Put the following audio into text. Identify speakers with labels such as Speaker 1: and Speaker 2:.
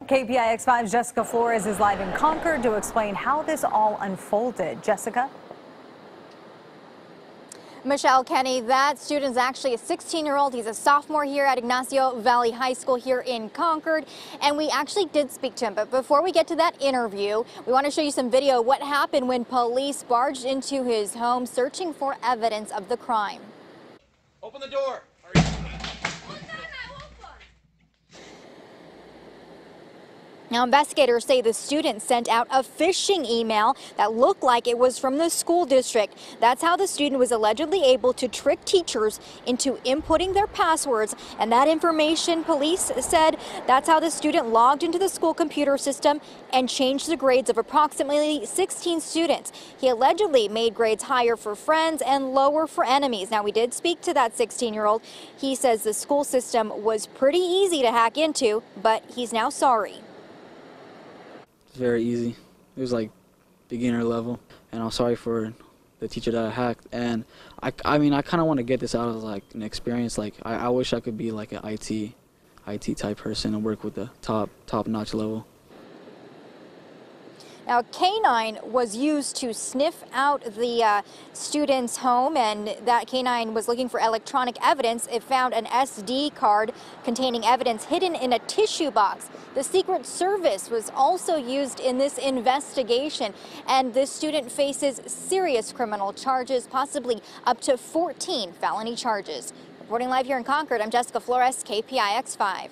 Speaker 1: KPIX 5's Jessica Flores is live in Concord to explain how this all unfolded. Jessica?
Speaker 2: Michelle, Kenny, that student is actually a 16-year-old. He's a sophomore here at Ygnacio Valley High School here in Concord, and we actually did speak to him. But before we get to that interview, we want to show you some video of what happened when police barged into his home searching for evidence of the crime.
Speaker 3: Open the door.
Speaker 2: Now, investigators say the student sent out a phishing email that looked like it was from the school district. That's how the student was allegedly able to trick teachers into inputting their passwords. And that information, police said, that's how the student logged into the school computer system and changed the grades of approximately 16 students. He allegedly made grades higher for friends and lower for enemies. Now, we did speak to that 16-year-old. He says the school system was pretty easy to hack into, but he's now sorry.
Speaker 4: Very easy. It was like beginner level, and I'm sorry for the teacher that I hacked. And I mean, I kind of want to get this out as like an experience. Like I wish I could be like an IT type person and work with the top-notch level.
Speaker 2: Now, a canine was used to sniff out the student's home, and that canine was looking for electronic evidence. It found an SD card containing evidence hidden in a tissue box. The Secret Service was also used in this investigation, and this student faces serious criminal charges, possibly up to 14 felony charges. Reporting live here in Concord, I'm Jessica Flores, KPIX 5.